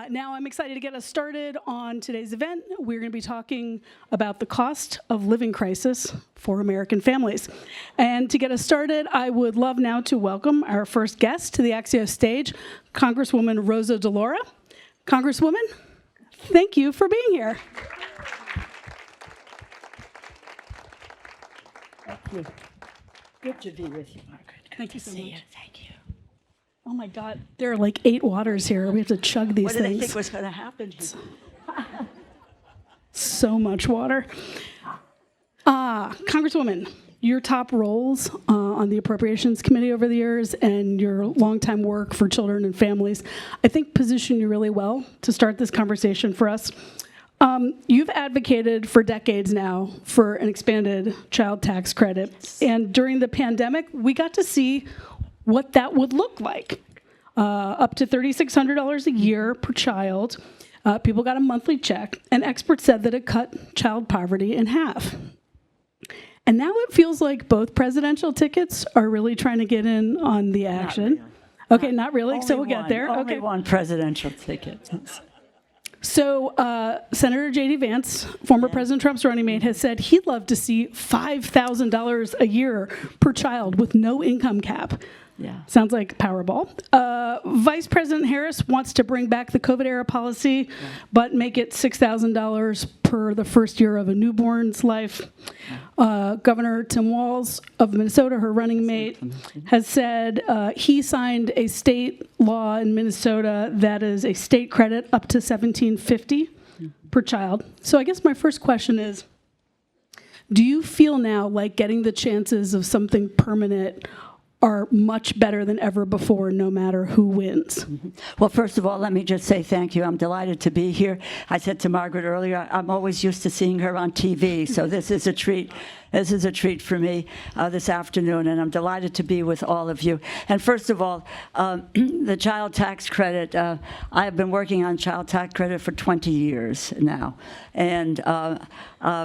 Now I'm excited to get us started on today's event. We're going to be talking about the cost of living crisis for American families. And to get us started, I would love now to welcome our first guest to the Axios stage, Congresswoman Rosa DeLauro. Congresswoman, thank you for being here. Thank you. Good to be with you, Margaret. Thank you so much. Thank you. Oh my God, there are like 8 waters here. We have to chug these things. What did they think was going to happen here? So much water. Congresswoman, your top roles on the Appropriations Committee over the years and your longtime work for children and families, I think position you really well to start this conversation for us. You've advocated for decades now for an expanded child tax credit. And during the pandemic, we got to see what that would look like. Up to $3,600 a year per child. People got a monthly check, and experts said that it cut child poverty in half. And now it feels like both presidential tickets are really trying to get in on the action. Okay, not really, so we'll get there. Only one presidential ticket. So Senator J.D. Vance, former President Trump's running mate, has said he'd love to see $5,000 a year per child with no income cap. Yeah. Sounds like Powerball. Vice President Harris wants to bring back the COVID-era policy, but make it $6,000 per the first year of a newborn's life. Governor Tim Walz of Minnesota, her running mate, has said he signed a state law in Minnesota that is a state credit up to $1,750 per child. So I guess my first question is, do you feel now like getting the chances of something permanent are much better than ever before, no matter who wins? Well, first of all, let me just say thank you. I'm delighted to be here. I said to Margaret earlier, I'm always used to seeing her on TV, so this is a treat. This is a treat for me this afternoon, and I'm delighted to be with all of you. And first of all, the child tax credit, I have been working on child tax credit for 20 years now. And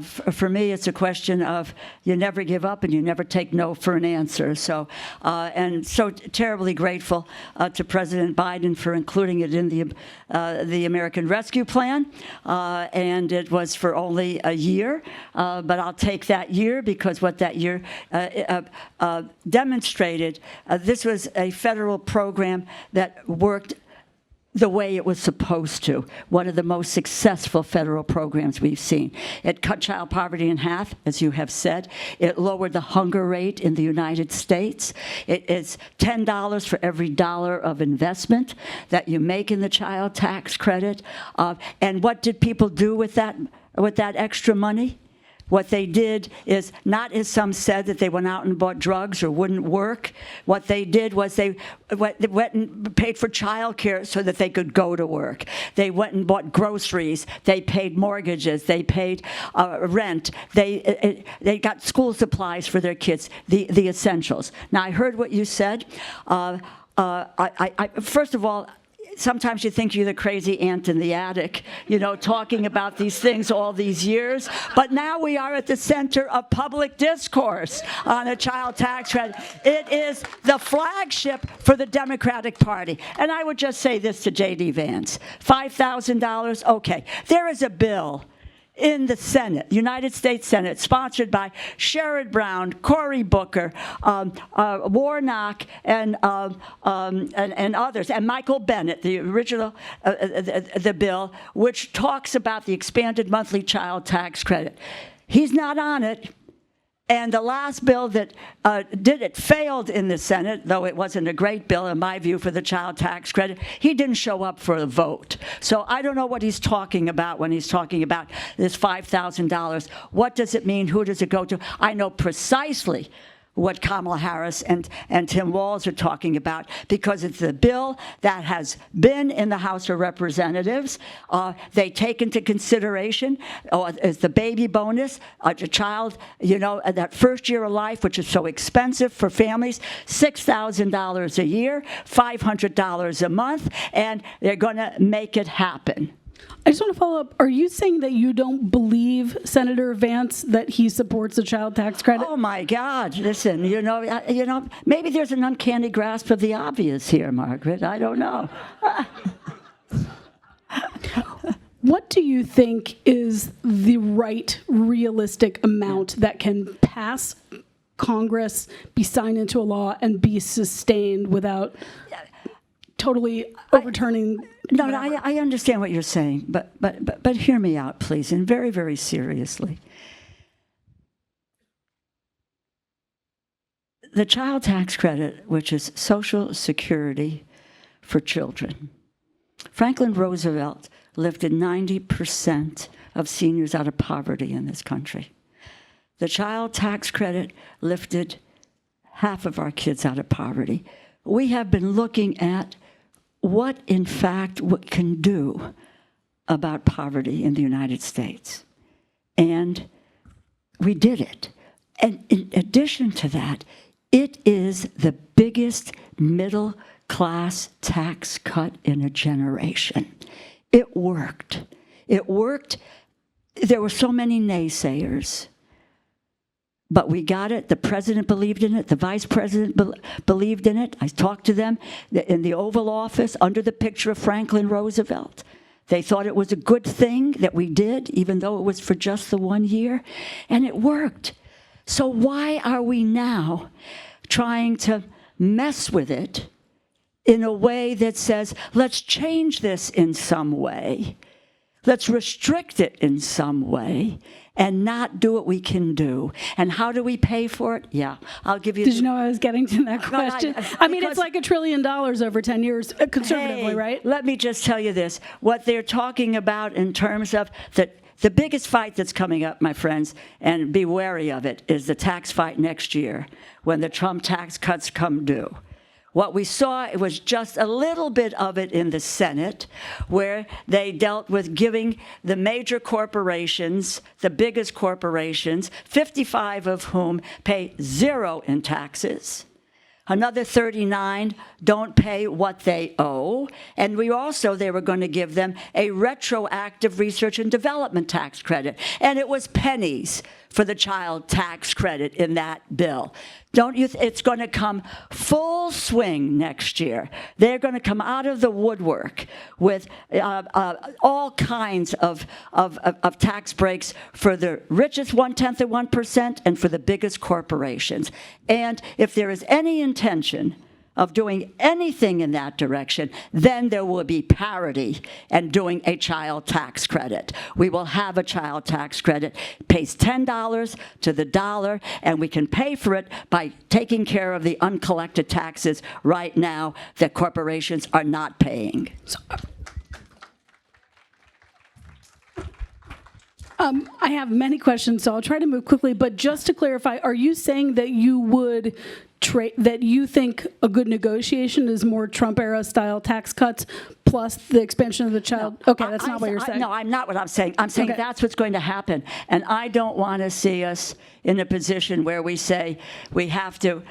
for me, it's a question of you never give up and you never take no for an answer. So, and so terribly grateful to President Biden for including it in the American Rescue Plan. And it was for only a year, but I'll take that year, because what that year demonstrated, this was a federal program that worked the way it was supposed to. One of the most successful federal programs we've seen. It cut child poverty in half, as you have said. It lowered the hunger rate in the United States. It is $10 for every dollar of investment that you make in the child tax credit. And what did people do with that extra money? What they did is, not as some said that they went out and bought drugs or wouldn't work. What they did was they went and paid for childcare so that they could go to work. They went and bought groceries. They paid mortgages. They paid rent. They got school supplies for their kids, the essentials. Now, I heard what you said. First of all, sometimes you think you're the crazy aunt in the attic, talking about these things all these years. But now we are at the center of public discourse on a child tax credit. It is the flagship for the Democratic Party. And I would just say this to J.D. Vance. $5,000, okay. There is a bill in the Senate, United States Senate, sponsored by Sherrod Brown, Cory Booker, Warnock, and others, and Michael Bennet, the original, the bill, which talks about the expanded monthly child tax credit. He's not on it. And the last bill that failed in the Senate, though it wasn't a great bill, in my view, for the child tax credit. He didn't show up for a vote. So I don't know what he's talking about when he's talking about this $5,000. What does it mean? Who does it go to? I know precisely what Kamala Harris and Tim Walz are talking about, because it's a bill that has been in the House of Representatives. They take into consideration as the baby bonus, a child, that first year of life, which is so expensive for families, $6,000 a year, $500 a month, and they're going to make it happen. I just want to follow up. Are you saying that you don't believe Senator Vance that he supports the child tax credit? Oh my God! Listen, maybe there's an uncanny grasp of the obvious here, Margaret. I don't know. What do you think is the right, realistic amount that can pass Congress, be signed into a law, and be sustained without totally overturning? No, I understand what you're saying, but hear me out, please, and very, very seriously. The child tax credit, which is Social Security for children, Franklin Roosevelt lifted 90% of seniors out of poverty in this country. The child tax credit lifted half of our kids out of poverty. We have been looking at what, in fact, we can do about poverty in the United States. And we did it. And in addition to that, it is the biggest middle-class tax cut in a generation. It worked. It worked. There were so many naysayers. But we got it. The president believed in it. The vice president believed in it. I talked to them in the Oval Office under the picture of Franklin Roosevelt. They thought it was a good thing that we did, even though it was for just the 1 year. And it worked. So why are we now trying to mess with it in a way that says, let's change this in some way. Let's restrict it in some way and not do what we can do. And how do we pay for it? Yeah, I'll give you... Did you know I was getting to that question? I mean, it's like $1 trillion over 10 years, conservatively, right? Let me just tell you this. What they're talking about in terms of the biggest fight that's coming up, my friends, and be wary of it, is the tax fight next year when the Trump tax cuts come due. What we saw, it was just a little bit of it in the Senate, where they dealt with giving the major corporations, the biggest corporations, 55 of whom pay 0 in taxes. Another 39 don't pay what they owe. And they were going to give them a retroactive research and development tax credit. And it was pennies for the child tax credit in that bill. It's going to come full swing next year. They're going to come out of the woodwork with all kinds of tax breaks for the richest 1/10 of 1% and for the biggest corporations. And if there is any intention of doing anything in that direction, then there will be parity and doing a child tax credit. We will have a child tax credit. It pays $10 to the dollar, and we can pay for it by taking care of the uncollected taxes right now that corporations are not paying. I have many questions, so I'll try to move quickly. But just to clarify, are you saying that you would that you think a good negotiation is more Trump-era style tax cuts plus the expansion of the child? No, okay, that's not what you're saying. No, I'm not what I'm saying. I'm saying that's what's going to happen. And I don't want to see us in a position where we say we have to...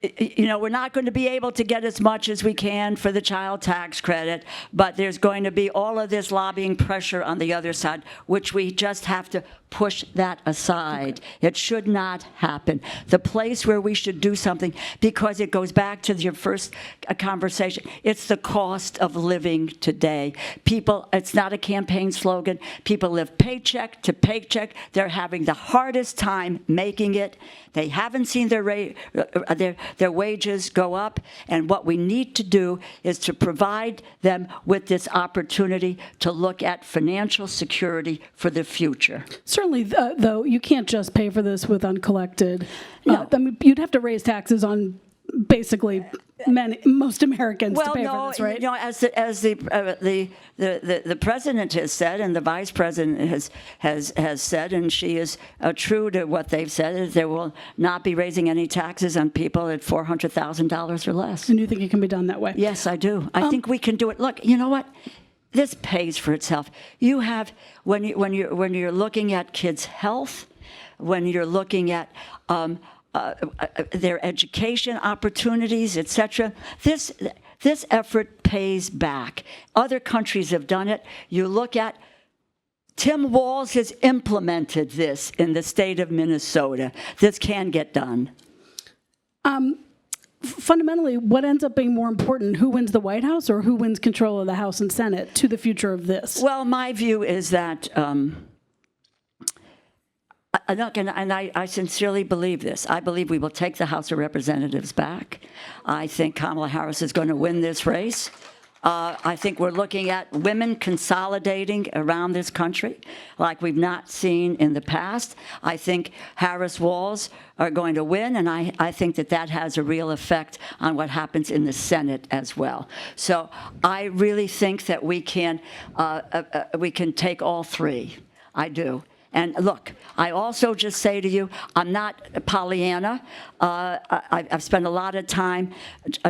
we're not going to be able to get as much as we can for the child tax credit, but there's going to be all of this lobbying pressure on the other side, which we just have to push that aside. Okay. It should not happen. The place where we should do something, because it goes back to your first conversation, it's the cost of living today. People, it's not a campaign slogan. People live paycheck to paycheck. They're having the hardest time making it. They haven't seen their wages go up, and what we need to do is to provide them with this opportunity to look at financial security for the future. Certainly, though, you can't just pay for this with uncollected. No. I mean, you'd have to raise taxes on basically most Americans to pay for this, right? As the president has said, and the vice president has said, and she is true to what they've said, is there will not be raising any taxes on people at $400,000 or less. And you think it can be done that way? Yes, I do. I think we can do it. Look, you know what? This pays for itself. You have when you're looking at kids' health, when you're looking at their education opportunities, etc. This effort pays back. Other countries have done it. You look at Tim Walz has implemented this in the state of Minnesota. This can get done. fundamentally, what ends up being more important, who wins the White House or who wins control of the House and Senate to the future of this? Well, my view is that, I sincerely believe this. I believe we will take the House of Representatives back. I think Kamala Harris is going to win this race. I think we're looking at women consolidating around this country like we've not seen in the past. I think Harris-Walz are going to win, and I think that has a real effect on what happens in the Senate as well. So I really think that we can take all three. I do. And look, I also just say to you, I'm not Pollyanna. I've spent a lot of time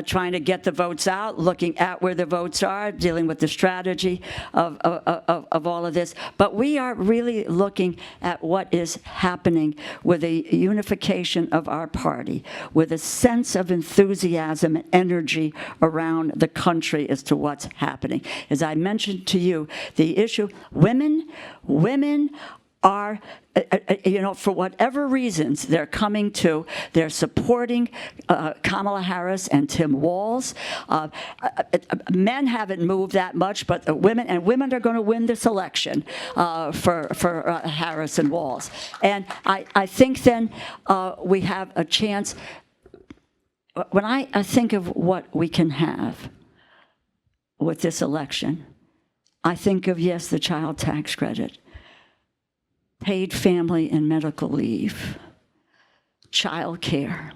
trying to get the votes out, looking at where the votes are, dealing with the strategy of all of this. But we are really looking at what is happening with a unification of our party, with a sense of enthusiasm and energy around the country as to what's happening. As I mentioned to you, the issue, women are, for whatever reasons, they're supporting Kamala Harris and Tim Walz. Men haven't moved that much, but women are going to win this election for Harris and Walz. And I think then we have a chance. When I think of what we can have with this election, I think of, yes, the child tax credit, paid family and medical leave, child care,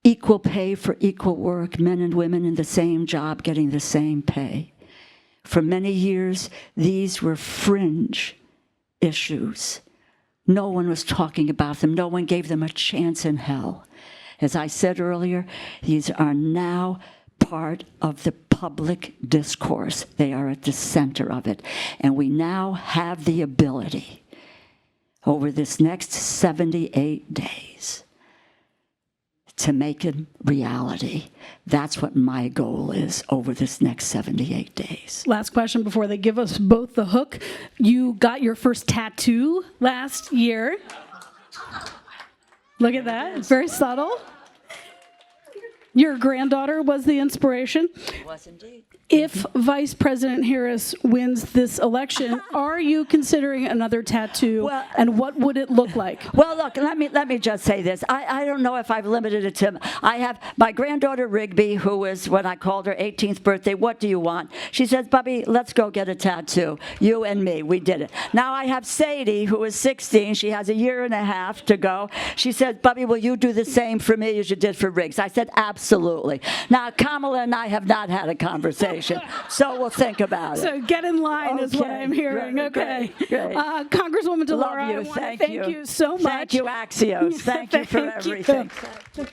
equal pay for equal work, men and women in the same job getting the same pay. For many years, these were fringe issues. No one was talking about them. No one gave them a chance in hell. As I said earlier, these are now part of the public discourse. They are at the center of it. And we now have the ability over this next 78 days to make it reality. That's what my goal is over this next 78 days. Last question before they give us both the hook. You got your first tattoo last year. Look at that. It's very subtle. Your granddaughter was the inspiration. It was indeed. If Vice President Harris wins this election, are you considering another tattoo, and what would it look like? Well, look, let me just say this. I don't know if I've limited it to, I have my granddaughter Rigby, who was, when I called her 18th birthday, what do you want? She says, Bubby, let's go get a tattoo. You and me, we did it. Now I have Sadie, who is 16. She has a year and a half to go. She said, Bubby, will you do the same for me as you did for Riggs? I said, absolutely. Now, Kamala and I have not had a conversation. So we'll think about it. So get in line is what I'm hearing. Great, okay. Great. Congresswoman DeLauro, Love you. I want to thank you so much. Thank you, Axios. Thank you for everything. You.